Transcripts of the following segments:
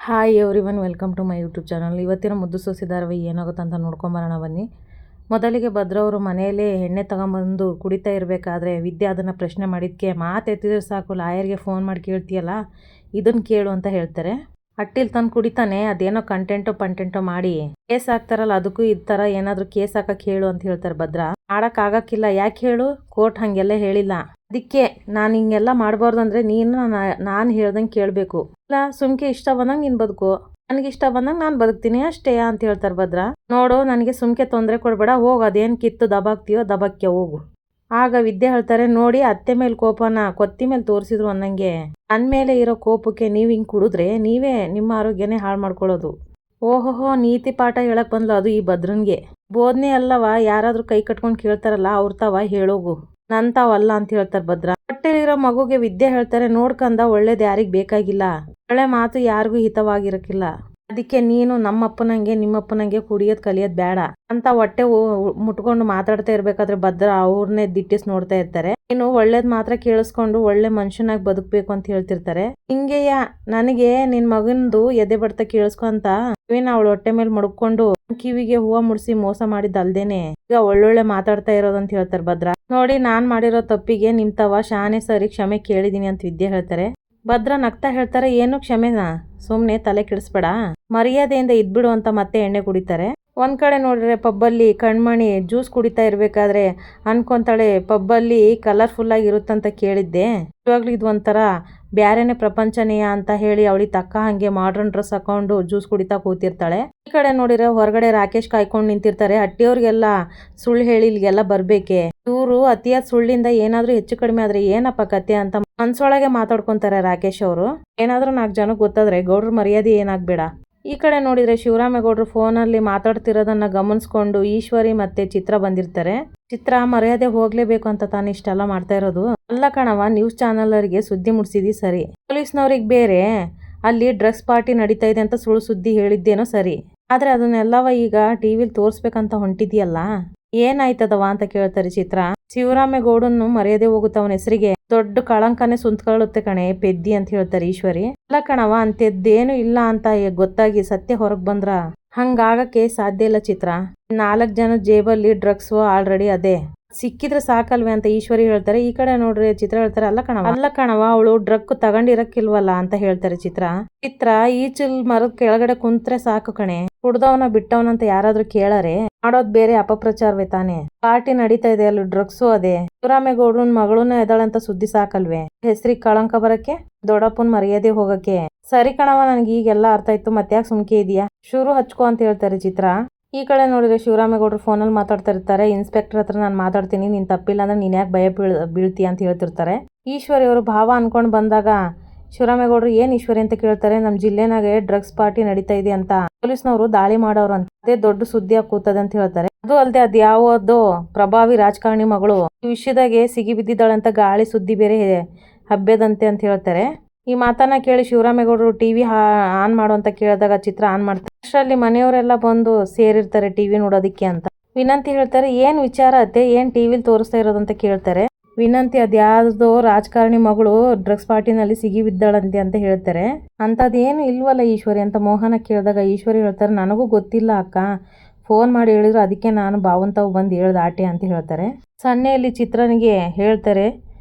Hi everyone, welcome to my YouTube channel. ಇವತ್ತಿನ ಮುದ್ದು ಸೊಸೆ ಧಾರಾವಾಹಿ ಏನಾಗುತ್ತೆ ಅಂತ ನೋಡ್ಕೊಂಬರೋಣ ಬನ್ನಿ. ಮೊದಲಿಗೆ ಭದ್ರವರು ಮನೆಯಲ್ಲೇ ಎಣ್ಣೆ ತಗೊಂಬಂದು ಕುಡಿತಾ ಇರಬೇಕಾದ್ರೆ ವಿದ್ಯೆ ಅದನ್ನು ಪ್ರಶ್ನೆ ಮಾಡಿದ್ದಕ್ಕೆ ಮಾತು ಎತ್ತಿದ್ರೆ ಸಾಕು, ಲಾಯರ್ಗೆ ಫೋನ್ ಮಾಡಿ ಕೇಳ್ತೀಯಲ್ಲ ಇದನ್ನು ಕೇಳು ಅಂತ ಹೇಳ್ತಾರೆ. ಅಟ್ಟಿಲ್ ತಂದು ಕುಡಿತಾನೆ, ಅದೇನೋ ಕಂಟೆಂಟೋ ಮಾಡಿ ಕೇಸ್ ಹಾಕ್ತಾರಲ್ಲ, ಅದಕ್ಕೂ ಈ ಥರ ಏನಾದರೂ ಕೇಸ್ ಹಾಕಕ್ಕೆ ಹೇಳು ಅಂತ ಹೇಳ್ತಾರೆ. ಭದ್ರ ಆಗಕ್ಕಿಲ್ಲ, ಯಾಕೆ ಹೇಳು, ಕೋರ್ಟ್ ಹಾಗೆಲ್ಲ ಹೇಳಿಲ್ಲ, ಅದಕ್ಕೆ ನಾನು ಹಿಂಗೆಲ್ಲ ಮಾಡಬಾರ್ದು ಅಂದರೆ ನೀನು ನಾನು ಹೇಳ್ದಂಗೆ ಕೇಳಬೇಕು, ಇಲ್ಲ ಸುಮ್ಕೆ ಇಷ್ಟ ಬಂದಂಗೆ ನೀನು ಬದುಕು, ನನಗೆ ಇಷ್ಟ ಬಂದಂಗೆ ನಾನು ಬದುಕ್ತೀನಿ ಅಷ್ಟೇ ಅಂತ ಹೇಳ್ತಾರೆ. ಭದ್ರ ನೋಡು, ನನಗೆ ಸುಮ್ಕೆ ತೊಂದರೆ ಕೊಡಬೇಡ, ಹೋಗು, ಅದೇನು ಕಿತ್ತು ದಬಾಕ್ತೀಯೋ ದಬಕ್ಕೆ ಹೋಗು. ಆಗ ವಿದ್ಯೆ ಹೇಳ್ತಾರೆ, ನೋಡಿ ಅತ್ತೆ ಮೇಲೆ ಕೋಪನ ಕೊತ್ತಿ ಮೇಲೆ ತೋರಿಸಿದ್ರು ಅನ್ನಂಗೆ ನನ್ನ ಮೇಲೆ ಇರೋ ಕೋಪಕ್ಕೆ ನೀವು ಹಿಂಗೆ ಕುಡಿದ್ರೆ ನೀವೇ ನಿಮ್ಮ ಆರೋಗ್ಯನೇ ಹಾಳು ಮಾಡ್ಕೊಳ್ಳೋದು. ಓಹೋಹೋ, ನೀತಿ ಪಾಠ ಹೇಳಕ್ ಬಂದ್ಲು ಅದು ಈ ಭದ್ರನ್ಗೆ. ಬೋಧನೆ ಅಲ್ಲವ, ಯಾರಾದ್ರೂ ಕೈ ಕಟ್ಕೊಂಡು ಕೇಳ್ತಾರಲ್ಲ ಅವ್ರ ತಾವ ಹೇಳೋಗು, ನನ್ ತಾವಲ್ಲ ಅಂತ ಹೇಳ್ತಾರೆ. ಭದ್ರ ಹೊಟ್ಟೆಲಿರೋ ಮಗುಗೆ ವಿದ್ಯೆ ಹೇಳ್ತಾರೆ, ನೋಡ್ಕಂದ ಒಳ್ಳೇದು ಯಾರಿಗ್ ಬೇಕಾಗಿಲ್ಲ, ಒಳ್ಳೆ ಮಾತು ಯಾರಿಗೂ ಹಿತವಾಗಿರಕ್ಕಿಲ್ಲ, ಅದಕ್ಕೆ ನೀನು ನಮ್ಮಪ್ಪನಂಗೆ ನಿಮ್ಮಪ್ಪನಂಗೆ ಕುಡಿಯೋದು ಕಲಿಯೋದು ಬೇಡ ಅಂತ ಹೊಟ್ಟೆ ಮುಟ್ಕೊಂಡು ಮಾತಾಡ್ತಾ ಇರ್ಬೇಕಾದ್ರೆ ಭದ್ರ ಅವ್ರನ್ನೇ ದಿಟ್ಟಿಸ್ ನೋಡ್ತಾ ಇರ್ತಾರೆ. ನೀನು ಒಳ್ಳೇದ್ ಮಾತ್ರ ಕೇಳಿಸ್ಕೊಂಡು ಒಳ್ಳೆ ಮನುಷ್ಯನಾಗಿ ಬದುಕ್ಬೇಕು ಅಂತ ಹೇಳ್ತಿರ್ತಾರೆ. ಹಿಂಗೆಯ ನನಗೆ ನಿನ್ ಮಗಂದು ಎದೆ ಬಡ್ತ ಕೇಳಿಸ್ಕೊಂತ ಕಿವಿನ ಅವಳ ಹೊಟ್ಟೆ ಮೇಲೆ ಮುಡ್ಕೊಂಡು ಕಿವಿಗೆ ಹೂವ ಮುಡ್ಸಿ ಮೋಸ ಮಾಡಿದ್ದಲ್ದೇನೆ ಈಗ ಒಳ್ಳೊಳ್ಳೆ ಮಾತಾಡ್ತಾ ಇರೋದಂತ ಹೇಳ್ತಾರೆ. ಭದ್ರ ನೋಡಿ, ನಾನ್ ಮಾಡಿರೋ ತಪ್ಪಿಗೆ ನಿಮ್ತವ ಶಾನೆ ಸರಿ ಕ್ಷಮೆ ಕೇಳಿದೀನಿ ಅಂತ ವಿದ್ಯೆ ಹೇಳ್ತಾರೆ. ಭದ್ರ ನಗ್ತಾ ಹೇಳ್ತಾರೆ, ಏನು ಕ್ಷಮೆನಾ, ಸುಮ್ನೆ ತಲೆ ಕೆಡಿಸ್ಬೇಡ, ಮರ್ಯಾದೆಯಿಂದ ಇದ್ಬಿಡು ಅಂತ ಮತ್ತೆ ಎಣ್ಣೆ ಕುಡಿತಾರೆ. ಒಂದ್ ಕಡೆ ನೋಡ್ರೆ ಪಬ್ಬಲ್ಲಿ ಕಣ್ಮಣಿ ಜ್ಯೂಸ್ ಕುಡಿತಾ ಇರ್ಬೇಕಾದ್ರೆ ಅನ್ಕೊಂತಾಳೆ, ಪಬ್ಬಲ್ಲಿ ಕಲರ್ಫುಲ್ ಆಗಿ ಇರುತ್ತಂತ ಕೇಳಿದ್ದೆ, ಇವಾಗ್ಲೂ ಇದು ಒಂಥರ ಬ್ಯಾರೇನೆ ಪ್ರಪಂಚನೆಯ ಅಂತ ಹೇಳಿ ಅವಳಿ ತಕ್ಕ ಹಂಗೆ ಮಾಡ್ರನ್ ಡ್ರೆಸ್ ಹಾಕೊಂಡು ಜ್ಯೂಸ್ ಕುಡಿತಾ ಕೂತಿರ್ತಾಳೆ. ಈ ಕಡೆ ನೋಡಿದ್ರೆ ಹೊರಗಡೆ ರಾಕೇಶ್ ಕಾಯ್ಕೊಂಡು ನಿಂತಿರ್ತಾರೆ. ಹಟ್ಟಿಯವ್ರಿಗೆಲ್ಲ ಸುಳ್ಳು ಹೇಳಿ ಇಲ್ಲಿಗೆಲ್ಲ ಬರ್ಬೇಕೆ, ಇವರು ಅತಿಯಾದ ಸುಳ್ಳಿಂದ ಏನಾದ್ರೂ ಹೆಚ್ಚು ಕಡಿಮೆ ಆದ್ರೆ ಏನಪ್ಪ ಕತೆ ಅಂತ ಮನ್ಸೊಳಗೆ ಮಾತಾಡ್ಕೊಂತಾರೆ ರಾಕೇಶ್ ಅವರು. ಏನಾದ್ರೂ 4 ಜನಕ್ಕೆ ಗೊತ್ತಾದ್ರೆ ಗೌಡ್ರ ಮರ್ಯಾದೆ ಏನಾಗ್ಬೇಡ. ಈ ಕಡೆ ನೋಡಿದ್ರೆ ಶಿವರಾಮೇಗೌಡರು ಫೋನಲ್ಲಿ ಮಾತಾಡ್ತಿರೋದನ್ನ ಗಮನಿಸ್ಕೊಂಡು ಈಶ್ವರಿ ಮತ್ತೆ ಚಿತ್ರ ಬಂದಿರ್ತಾರೆ. ಚಿತ್ರ ಮರ್ಯಾದೆ ಹೋಗ್ಲೇಬೇಕು ಅಂತ ತಾನು ಇಷ್ಟೆಲ್ಲ ಮಾಡ್ತಾ ಇರೋದು. ಅಲ್ಲ ಕಣವ, ನ್ಯೂಸ್ ಚಾನಲರಿಗೆ ಸುದ್ದಿ ಮುಡ್ಸಿದಿ ಸರಿ, ಪೊಲೀಸ್ನವ್ರಿಗೆ ಬೇರೆ ಅಲ್ಲಿ ಡ್ರಗ್ಸ್ ಪಾರ್ಟಿ ನಡೀತಾ ಇದೆ ಅಂತ ಸುಳ್ಳು ಸುದ್ದಿ ಹೇಳಿದ್ದೇನೋ ಸರಿ, ಆದ್ರೆ ಅದನ್ನೆಲ್ಲವ ಈಗ ಟಿವಿಲಿ ತೋರ್ಸ್ಬೇಕಂತ ಹೊಂಟಿದ್ಯಲ್ಲ, ಏನಾಯ್ತದವ ಅಂತ ಕೇಳ್ತಾರೆ ಚಿತ್ರ. ಶಿವರಾಮೇಗೌಡನ್ನು ಮರ್ಯಾದೆ ಹೋಗುತ್ತೆ, ಅವನ ಹೆಸರಿಗೆ ದೊಡ್ಡ ಕಳಂಕನೇ ಸುಂತ್ಕೊಳ್ಳುತ್ತೆ ಕಣೆ ಪೆದ್ದಿ ಅಂತ ಹೇಳ್ತಾರೆ ಈಶ್ವರಿ. ಅಲ್ಲ ಕಣವ, ಅಂತೆದ್ದೇನು ಇಲ್ಲ ಅಂತ ಗೊತ್ತಾಗಿ ಸತ್ಯ ಹೊರಗ್ ಬಂದ್ರ ಹಂಗಾಗಕ್ಕೆ ಸಾಧ್ಯ ಇಲ್ಲ ಚಿತ್ರ. 4 ಜನ ಜೇಬಲ್ಲಿ ಡ್ರಗ್ಸ್ ಆಲ್ರೆಡಿ ಅದೇ, ಸಿಕ್ಕಿದ್ರೆ ಸಾಕಲ್ವೇ ಅಂತ ಈಶ್ವರಿ ಹೇಳ್ತಾರೆ. ಈ ಕಡೆ ನೋಡ್ರಿ ಚಿತ್ರ ಹೇಳ್ತಾರೆ, ಅಲ್ಲ ಕಣವ ಅವಳು ಡ್ರಗ್ ತಗೊಂಡಿರಕ್ಕಿಲ್ವಲ್ಲ ಅಂತ ಹೇಳ್ತಾರೆ ಚಿತ್ರ. ಈಚಿಲ್ ಮರದ ಕೆಳಗಡೆ ಕುಂತ್ರೆ ಸಾಕು ಕಣೆ, ಕುಡ್ದವನ ಬಿಟ್ಟವನಂತ ಯಾರಾದ್ರೂ ಕೇಳಾರೆ, ಮಾಡೋದ್ ಬೇರೆ ಅಪಪ್ರಚಾರವೇ ತಾನೆ, ಪಾರ್ಟಿ ನಡೀತಾ ಇದೆ ಅಲ್ಲಿ ಡ್ರಗ್ಸು ಅದೇ, ಶಿವರಾಮೇಗೌಡನ್ ಮಗಳನ್ನ ಎದಾಳಂತ ಸುದ್ದಿ ಸಾಕಲ್ವೇ, ಹೆಸರಿಗೆ ಕಳಂಕ ಬರಕ್ಕೆ, ದೊಡ್ಡಪ್ಪನ್ ಮರ್ಯಾದೆ ಹೋಗಕ್ಕೆ. ಸರಿ ಕಣವ, ನನ್ಗೆ ಈಗೆಲ್ಲ ಅರ್ಥ ಆಯ್ತು, ಮತ್ತ್ಯಾಕೆ ಸುಮ್ಕೆ ಇದೆಯಾ, ಶುರು ಹಚ್ಕೋ ಅಂತ ಹೇಳ್ತಾರೆ ಚಿತ್ರ. ಈ ಕಡೆ ನೋಡಿದ್ರೆ ಶಿವರಾಮೇಗೌಡರು ಫೋನಲ್ಲಿ ಮಾತಾಡ್ತಾ ಇರ್ತಾರೆ. ಇನ್ಸ್ಪೆಕ್ಟರ್ ಹತ್ರ ನಾನು ಮಾತಾಡ್ತೀನಿ, ನೀನ್ ತಪ್ಪಿಲ್ಲ ಅಂದ್ರೆ ನೀನ್ ಯಾಕೆ ಭಯ ಬೀಳ್ತೀಯ ಅಂತ ಹೇಳ್ತಿರ್ತಾರೆ. ಈಶ್ವರಿ ಅವರು ಭಾವ ಅನ್ಕೊಂಡ್ ಬಂದಾಗ ಶಿವರಾಮೇಗೌಡರು ಏನ್ ಈಶ್ವರಿ ಅಂತ ಕೇಳ್ತಾರೆ. ನಮ್ ಜಿಲ್ಲೆನಾಗೆ ಡ್ರಗ್ಸ್ ಪಾರ್ಟಿ ನಡೀತಾ ಇದೆ ಅಂತ ಪೊಲೀಸ್ನವರು ದಾಳಿ ಮಾಡೋರು ಅಂತ, ಅದೇ ದೊಡ್ಡ ಸುದ್ದಿ ಕೂತದೆ ಅಂತ ಹೇಳ್ತಾರೆ. ಅದು ಅಲ್ಲದೆ ಅದ್ಯಾವುದೋ ಪ್ರಭಾವಿ ರಾಜಕಾರಣಿ ಮಗಳು ಈ ವಿಷಯದಾಗೆ ಸಿಗಿ ಬಿದ್ದಿದ್ದಾಳಂತ ಗಾಳಿ ಸುದ್ದಿ ಬೇರೆ ಹಬ್ಬದಂತೆ ಅಂತ ಹೇಳ್ತಾರೆ. ಈ ಮಾತನ್ನ ಕೇಳಿ ಶಿವರಾಮೇಗೌಡರು ಟಿವಿ ಆನ್ ಮಾಡು ಅಂತ ಕೇಳಿದಾಗ ಚಿತ್ರ ಆನ್ ಮಾಡ್ತಾರೆ. ಅಷ್ಟರಲ್ಲಿ ಮನೆಯವರೆಲ್ಲ ಬಂದು ಸೇರಿರ್ತಾರೆ ಟಿವಿ ನೋಡೋದಿಕ್ಕೆ ಅಂತ. ವಿನಂತಿ ಹೇಳ್ತಾರೆ, ಏನ್ ವಿಚಾರ ಅತ್ತೆ, ಏನ್ ಟಿವಿಲಿ ತೋರಿಸ್ತಾ ಇರೋದಂತ ಕೇಳ್ತಾರೆ. ವಿನಂತಿ ಅದ್ಯಾವ್ದೋ ರಾಜಕಾರಣಿ ಮಗಳು ಡ್ರಗ್ಸ್ ಪಾರ್ಟಿನಲ್ಲಿ ಸಿಗಿ ಬಿದ್ದಾಳಂತೆ ಅಂತ ಹೇಳ್ತಾರೆ. ಅಂತದೇನು ಇಲ್ವಲ್ಲ ಈಶ್ವರಿ ಅಂತ ಮೋಹನ ಕೇಳಿದಾಗ ಈಶ್ವರಿ ಹೇಳ್ತಾರೆ, ನನಗೂ ಗೊತ್ತಿಲ್ಲ ಅಕ್ಕ, ಫೋನ್ ಮಾಡಿ ಹೇಳಿದ್ರು, ಅದಕ್ಕೆ ನಾನು ಬಾವಂತಾವ್ ಬಂದು ಹೇಳ್ದ ಆಟೆ ಅಂತ ಹೇಳ್ತಾರೆ. ಸನ್ನೆಯಲ್ಲಿ ಚಿತ್ರನಿಗೆ ಹೇಳ್ತಾರೆ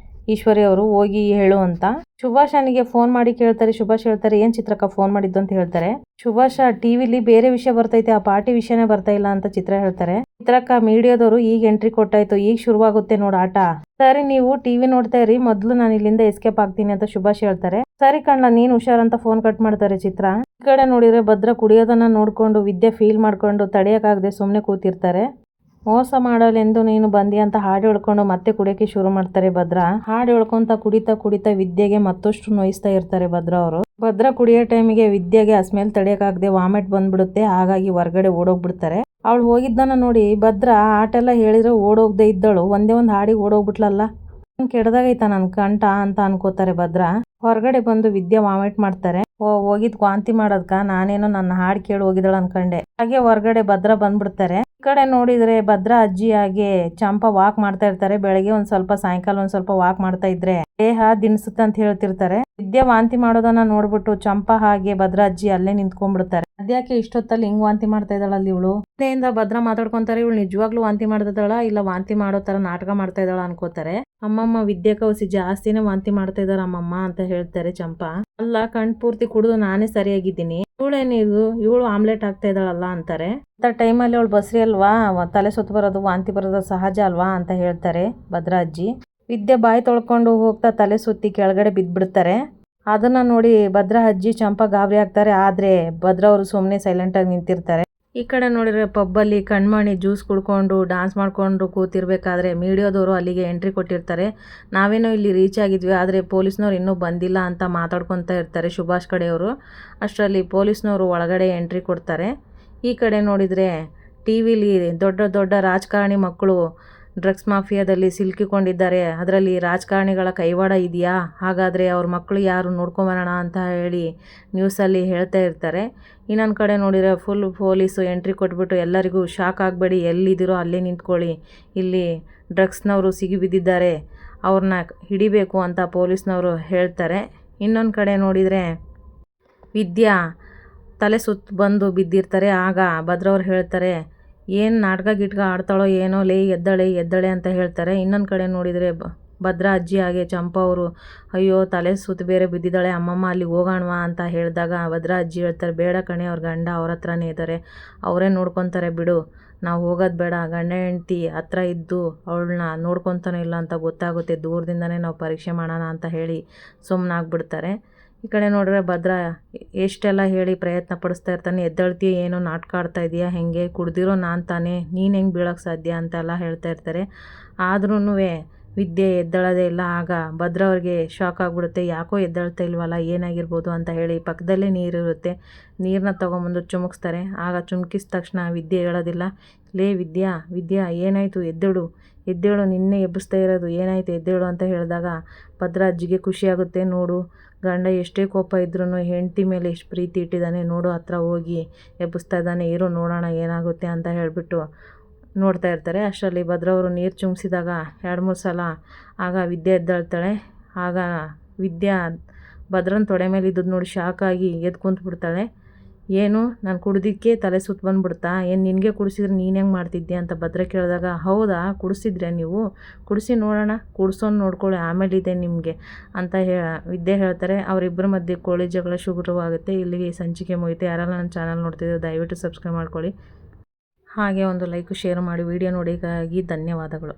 ಈಶ್ವರಿ ಅವರು, ಹೋಗಿ ಹೇಳು ಅಂತ. ಸುಭಾಷನಿಗೆ ಫೋನ್ ಮಾಡಿ ಕೇಳ್ತಾರೆ. ಸುಭಾಷ್ ಹೇಳ್ತಾರೆ, ಏನ್ ಚಿತ್ರಕ್ಕ ಫೋನ್ ಮಾಡಿದ್ದು ಅಂತ ಹೇಳ್ತಾರೆ. ಸುಭಾಷ, ಟಿವಿಲಿ ಬೇರೆ ವಿಷಯ ಬರ್ತೈತೆ, ಆ ಪಾರ್ಟಿ ವಿಷಯನೇ ಬರ್ತಾ ಇಲ್ಲ ಅಂತ ಚಿತ್ರ ಹೇಳ್ತಾರೆ. ಚಿತ್ರಕ್ಕ, ಮೀಡಿಯಾದವರು ಈಗ ಎಂಟ್ರಿ ಕೊಟ್ಟಾಯ್ತು, ಈಗ ಶುರುವಾಗುತ್ತೆ ನೋಡ್ ಆಟ, ಸರಿ ನೀವು ಟಿವಿ ನೋಡ್ತಾ ಇರಿ, ಮೊದ್ಲು ನಾನು ಇಲ್ಲಿಂದ ಎಸ್ಕೇಪ್ ಆಗ್ತೀನಿ ಅಂತ ಸುಭಾಷ್ ಹೇಳ್ತಾರೆ. ಸರಿ ಕಣ್ಣ, ನೀನ್ ಹುಷಾರಂತ ಫೋನ್ ಕಟ್ ಮಾಡ್ತಾರೆ ಚಿತ್ರ. ಈ ಕಡೆ ನೋಡಿದ್ರೆ ಭದ್ರ ಕುಡಿಯೋದನ್ನ ನೋಡ್ಕೊಂಡು ವಿದ್ಯೆ ಫೀಲ್ ಮಾಡ್ಕೊಂಡು ತಡೆಯಕ್ಕಾಗದೆ ಸುಮ್ನೆ ಕೂತಿರ್ತಾರೆ. ಮೋಸ ಮಾಡಲೆಂದು ನೀನು ಬಂದಿ ಅಂತ ಹಾಡು ಹೇಳ್ಕೊಂಡು ಮತ್ತೆ ಕುಡಿಯೋಕೆ ಶುರು ಮಾಡ್ತಾರೆ ಭದ್ರ. ಹಾಡು ಹೇಳ್ಕೊಂತ ಕುಡಿತಾ ವಿದ್ಯೆಗೆ ಮತ್ತಷ್ಟು ನೋಯಿಸ್ತಾ ಇರ್ತಾರೆ ಭದ್ರ ಅವರು. ಭದ್ರ ಕುಡಿಯೋ ಟೈಮಿಗೆ ವಿದ್ಯೆಗೆ ಆ ಸ್ಮೆಲ್ ತಡೆಯಕ್ಕಾಗದೆ ವಾಮಿಟ್ ಬಂದ್ಬಿಡುತ್ತೆ, ಹಾಗಾಗಿ ಹೊರಗಡೆ ಓಡೋಗ್ಬಿಡ್ತಾರೆ. ಅವಳು ಹೋಗಿದ್ದನ್ನ ನೋಡಿ ಭದ್ರ ಆಟೆಲ್ಲ ಹೇಳಿದ್ರೆ ಓಡೋಗ್ದೆ ಇದ್ದಳು ಒಂದೇ ಒಂದು ಹಾಡಿಗೆ ಓಡೋಗ್ಬಿಟ್ಲಲ್ಲ, ಕೆಡ್ದಾಗೈತ ನನ್ ಕಂಠ ಅಂತ ಅನ್ಕೋತಾರೆ ಭದ್ರ. ಹೊರಗಡೆ ಬಂದು ವಿದ್ಯೆ ವಾಮಿಟ್ ಮಾಡ್ತಾರೆ. ಹೋಗಿದ್ ವಾಂತಿ ಮಾಡೋದ್ಕ ನಾನೇನೋ ನನ್ನ ಹಾಡು ಕೇಳಿ ಹೋಗಿದ್ದಾಳ ಅನ್ಕಂಡೆ, ಹಾಗೆ ಹೊರಗಡೆ ಭದ್ರ ಬಂದ್ಬಿಡ್ತಾರೆ. ಈ ಕಡೆ ನೋಡಿದರೆ ಭದ್ರಾ ಅಜ್ಜಿಯಾಗೆ ಚಂಪಾ ವಾಕ್ ಮಾಡ್ತಾ ಇರ್ತಾರೆ. ಬೆಳಗ್ಗೆ ಒಂದು ಸ್ವಲ್ಪ, ಸಾಯಂಕಾಲ ಒಂದು ಸ್ವಲ್ಪ ವಾಕ್ ಮಾಡ್ತಾ ಇದ್ರೆ ದೇಹ ದಿನಸುತ್ತೆ ಅಂತ ಹೇಳ್ತಿರ್ತಾರೆ. ವಿದ್ಯೆ ವಾಂತಿ ಮಾಡೋದನ್ನ ನೋಡ್ಬಿಟ್ಟು ಚಂಪಾ ಹಾಗೆ ಭದ್ರಾ ಅಜ್ಜಿ ಅಲ್ಲೇ ನಿಂತ್ಕೊಂಡ್ಬಿಡ್ತಾರೆ. ಅದ್ಯಾಕೆ ಇಷ್ಟೊತ್ತಲ್ಲಿ ಹಿಂಗ್ ವಾಂತಿ ಮಾಡ್ತಾ ಇದ್ದಾಳಲ್ಲಿ ಇವಳು ಹಿಂದೆಯಿಂದ ಭದ್ರಾ ಮಾತಾಡ್ಕೊಂತಾರೆ. ಇವಳು ನಿಜವಾಗ್ಲೂ ವಾಂತಿ ಮಾಡ್ತಿದ್ದಾಳ ಇಲ್ಲ ವಾಂತಿ ಮಾಡೋ ತರ ನಾಟಕ ಮಾಡ್ತಾ ಇದ್ದಾಳ ಅನ್ಕೋತಾರೆ. ಅಮ್ಮಮ್ಮ ವಿದ್ಯೆ ಕೌಸಿ ಜಾಸ್ತಿನೇ ವಾಂತಿ ಮಾಡ್ತಾ ಇದಾರ ಅಮ್ಮಮ್ಮ ಅಂತ ಹೇಳ್ತಾರೆ ಚಂಪಾ. ಅಲ್ಲ, ಕಣ್ ಪೂರ್ತಿ ಕುಡಿದು ನಾನೇ ಸರಿಯಾಗಿದ್ದೀನಿ, ಇವಳೇನಿದು ಇವಳು ಆಮ್ಲೆಟ್ ಆಗ್ತಾ ಇದ್ದಾಳಲ್ಲ ಅಂತಾರೆ. ಅಂತ ಟೈಮಲ್ಲಿ ಅವಳು ಬಸ್ರಿ ಅಲ್ವಾ, ತಲೆ ಸುತ್ತ ಬರೋದು ವಾಂತಿ ಬರೋದು ಸಹಜ ಅಲ್ವಾ ಅಂತ ಹೇಳ್ತಾರೆ ಭದ್ರಾ ಅಜ್ಜಿ. ವಿದ್ಯೆ ಬಾಯಿ ತೊಳ್ಕೊಂಡು ಹೋಗ್ತಾ ತಲೆ ಸುತ್ತಿ ಕೆಳಗಡೆ ಬಿದ್ದ್ಬಿಡ್ತಾರೆ. ಅದನ್ನ ನೋಡಿ ಭದ್ರಾ ಅಜ್ಜಿ ಚಂಪಾ ಗಾಬರಿ ಆಗ್ತಾರೆ. ಆದ್ರೆ ಭದ್ರಾ ಅವರು ಸುಮ್ಮನೆ ಸೈಲೆಂಟ್ ಆಗಿ ನಿಂತಿರ್ತಾರೆ. ಈ ಕಡೆ ನೋಡಿದ್ರೆ ಪಬ್ಬಲ್ಲಿ ಕಣ್ಮಣಿ ಜ್ಯೂಸ್ ಕುಡ್ಕೊಂಡು ಡ್ಯಾನ್ಸ್ ಮಾಡ್ಕೊಂಡು ಕೂತಿರ್ಬೇಕಾದ್ರೆ ಮೀಡಿಯಾದವರು ಅಲ್ಲಿಗೆ ಎಂಟ್ರಿ ಕೊಟ್ಟಿರ್ತಾರೆ. ನಾವೇನೋ ಇಲ್ಲಿ ರೀಚ್ ಆಗಿದ್ವಿ, ಆದರೆ ಪೊಲೀಸ್ನವ್ರು ಇನ್ನೂ ಬಂದಿಲ್ಲ ಅಂತ ಮಾತಾಡ್ಕೊತಾ ಇರ್ತಾರೆ ಸುಭಾಷ್ ಕಡೆಯವರು. ಅಷ್ಟರಲ್ಲಿ ಪೊಲೀಸ್ನವರು ಒಳಗಡೆ ಎಂಟ್ರಿ ಕೊಡ್ತಾರೆ. ಈ ಕಡೆ ನೋಡಿದರೆ ಟಿ ವಿಲಿ ದೊಡ್ಡ ದೊಡ್ಡ ರಾಜಕಾರಣಿ ಮಕ್ಕಳು ಡ್ರಗ್ಸ್ ಮಾಫಿಯಾದಲ್ಲಿ ಸಿಲುಕಿಕೊಂಡಿದ್ದಾರೆ, ಅದರಲ್ಲಿ ರಾಜಕಾರಣಿಗಳ ಕೈವಾಡ ಇದೆಯಾ, ಹಾಗಾದರೆ ಅವ್ರ ಮಕ್ಕಳು ಯಾರು ನೋಡ್ಕೊಂಬರೋಣ ಅಂತ ಹೇಳಿ ನ್ಯೂಸಲ್ಲಿ ಹೇಳ್ತಾ ಇರ್ತಾರೆ. ಇನ್ನೊಂದು ಕಡೆ ನೋಡಿದರೆ ಫುಲ್ ಪೊಲೀಸು ಎಂಟ್ರಿ ಕೊಟ್ಬಿಟ್ಟು ಎಲ್ಲರಿಗೂ ಶಾಕ್ ಆಗಬೇಡಿ, ಎಲ್ಲಿದ್ದೀರೋ ಅಲ್ಲೇ ನಿಂತ್ಕೊಳ್ಳಿ, ಇಲ್ಲಿ ಡ್ರಗ್ಸ್ನವರು ಸಿಗಿಬಿದ್ದಿದ್ದಾರೆ, ಅವ್ರನ್ನ ಹಿಡಿಬೇಕು ಅಂತ ಪೊಲೀಸ್ನವರು ಹೇಳ್ತಾರೆ. ಇನ್ನೊಂದು ಕಡೆ ನೋಡಿದರೆ ವಿದ್ಯಾ ತಲೆ ಸುತ್ತ ಬಂದು ಬಿದ್ದಿರ್ತಾರೆ. ಆಗ ಭದ್ರವ್ರು ಹೇಳ್ತಾರೆ, ಏನು ನಾಟಕ ಗಿಟ್ಕ ಆಡ್ತಾಳೋ ಏನೋ, ಎದ್ದಳೆ ಅಂತ ಹೇಳ್ತಾರೆ. ಇನ್ನೊಂದು ಕಡೆ ನೋಡಿದರೆ ಭದ್ರಾ ಅಜ್ಜಿ ಹಾಗೆ ಚಂಪಾ ಅವರು ಅಯ್ಯೋ ತಲೆ ಸುತ್ತ ಬೇರೆ ಬಿದ್ದಿದ್ದಾಳೆ ಅಮ್ಮಮ್ಮ ಅಲ್ಲಿಗೆ ಹೋಗೋಣವಾ ಅಂತ ಹೇಳಿದಾಗ ಭದ್ರಾ ಅಜ್ಜಿ ಹೇಳ್ತಾರೆ, ಬೇಡ ಕಣೆ, ಅವ್ರ ಗಂಡ ಅವ್ರ ಹತ್ರನೇ ಇದ್ದಾರೆ, ಅವರೇ ನೋಡ್ಕೊತಾರೆ ಬಿಡು, ನಾವು ಹೋಗೋದು ಬೇಡ, ಗಂಡ ಹೆಂಡ್ತಿ ಹತ್ರ ಇದ್ದು ಅವಳನ್ನ ನೋಡ್ಕೊತಾನೋ ಇಲ್ಲ ಅಂತ ಗೊತ್ತಾಗುತ್ತೆ, ದೂರದಿಂದನೇ ನಾವು ಪರೀಕ್ಷೆ ಮಾಡೋಣ ಅಂತ ಹೇಳಿ ಸುಮ್ಮನಾಗ್ಬಿಡ್ತಾರೆ. ಈ ಕಡೆ ನೋಡಿದ್ರೆ ಭದ್ರಾ ಎಷ್ಟೆಲ್ಲ ಹೇಳಿ ಪ್ರಯತ್ನ ಪಡಿಸ್ತಾ ಇರ್ತಾನೆ, ಎದ್ದೇಳ್ತೀಯ, ಏನೋ ನಾಟಕ ಆಡ್ತಾ ಇದೆಯಾ, ಹೆಂಗೆ ಕುಡ್ದಿರೋ ನಾನು ತಾನೇ, ನೀನು ಹೆಂಗೆ ಬೀಳೋಕ್ಕೆ ಸಾಧ್ಯ ಅಂತೆಲ್ಲ ಹೇಳ್ತಾ ಇರ್ತಾರೆ. ಆದ್ರೂ ವಿದ್ಯೆ ಎದ್ದೇಳೋದೇ ಇಲ್ಲ. ಆಗ ಭದ್ರಾ ಅವ್ರಿಗೆ ಶಾಕ್ ಆಗಿಬಿಡುತ್ತೆ, ಯಾಕೋ ಎದ್ದೇಳ್ತಾ ಇಲ್ವಲ್ಲ, ಏನಾಗಿರ್ಬೋದು ಅಂತ ಹೇಳಿ ಪಕ್ಕದಲ್ಲೇ ನೀರಿರುತ್ತೆ, ನೀರನ್ನ ತೊಗೊಂಬಂದು ಚುಮುಕಿಸ್ತಾರೆ. ಆಗ ಚುಮುಕಿಸಿದ ತಕ್ಷಣ ವಿದ್ಯೆ ಹೇಳೋದಿಲ್ಲ, ಲೇ ವಿದ್ಯಾ ಏನಾಯಿತು, ಎದ್ದೇಳು, ನಿನ್ನೆ ಎಬ್ಬಿಸ್ತಾ ಇರೋದು, ಏನಾಯಿತು ಎದ್ದೇಳು ಅಂತ ಹೇಳಿದಾಗ ಭದ್ರಾ ಅಜ್ಜಿಗೆ ಖುಷಿಯಾಗುತ್ತೆ. ನೋಡು, ಗಂಡ ಎಷ್ಟೇ ಕೋಪ ಇದ್ರೂ ಹೆಂಡತಿ ಮೇಲೆ ಎಷ್ಟು ಪ್ರೀತಿ ಇಟ್ಟಿದ್ದಾನೆ ನೋಡು, ಹತ್ರ ಹೋಗಿ ಎಬ್ಬಿಸ್ತಾ ಇದ್ದಾನೆ, ಇರೋ ನೋಡೋಣ ಏನಾಗುತ್ತೆ ಅಂತ ಹೇಳಿಬಿಟ್ಟು ನೋಡ್ತಾ ಇರ್ತಾರೆ. ಅಷ್ಟರಲ್ಲಿ ಭದ್ರವರು ನೀರು ಚುಮ್ಸಿದಾಗ 2-3 ಸಲ ಆಗ ವಿದ್ಯೆ ಎದ್ದೇಳ್ತಾಳೆ. ಆಗ ವಿದ್ಯಾ ಭದ್ರನ ತೊಡೆ ಮೇಲೆ ಇದ್ದದ್ದು ನೋಡಿ ಶಾಕಾಗಿ ಎದ್ದು ಕುಂತ್ಬಿಡ್ತಾಳೆ. ಏನು, ನಾನು ಕುಡ್ದಿಕ್ಕೆ ತಲೆ ಸುತ್ತ ಬಂದ್ಬಿಡ್ತಾ, ಏನು ನಿನಗೆ ಕುಡಿಸಿದ್ರೆ ನೀನು ಹೆಂಗೆ ಮಾಡ್ತಿದ್ದೆ ಅಂತ ಭದ್ರ ಕೇಳಿದಾಗ, ಹೌದಾ ಕುಡಿಸಿದ್ರೆ ನೀವು, ಕುಡಿಸಿ ನೋಡೋಣ, ಕುಡ್ಸೋನು ನೋಡ್ಕೊಳ್ಳಿ, ಆಮೇಲೆ ಇದೆ ನಿಮಗೆ ಅಂತ ವಿದ್ಯೆ ಹೇಳ್ತಾರೆ. ಅವರಿಬ್ಬರ ಮಧ್ಯೆ ಕೋಳಿ ಜಗಳ ಶುರುವಾಗುತ್ತೆ. ಇಲ್ಲಿಗೆ ಸಂಚಿಕೆ ಮುಗಿಯುತ್ತೆ. ಯಾರೆಲ್ಲ ನನ್ನ ಚಾನಲ್ ನೋಡ್ತಿದ್ದೀರೋ ದಯವಿಟ್ಟು ಸಬ್ಸ್ಕ್ರೈಬ್ ಮಾಡ್ಕೊಳ್ಳಿ, ಹಾಗೆ ಒಂದು ಲೈಕ್ ಶೇರ್ ಮಾಡಿ. ವಿಡಿಯೋ ನೋಡಿಗಾಗಿ ಧನ್ಯವಾದಗಳು.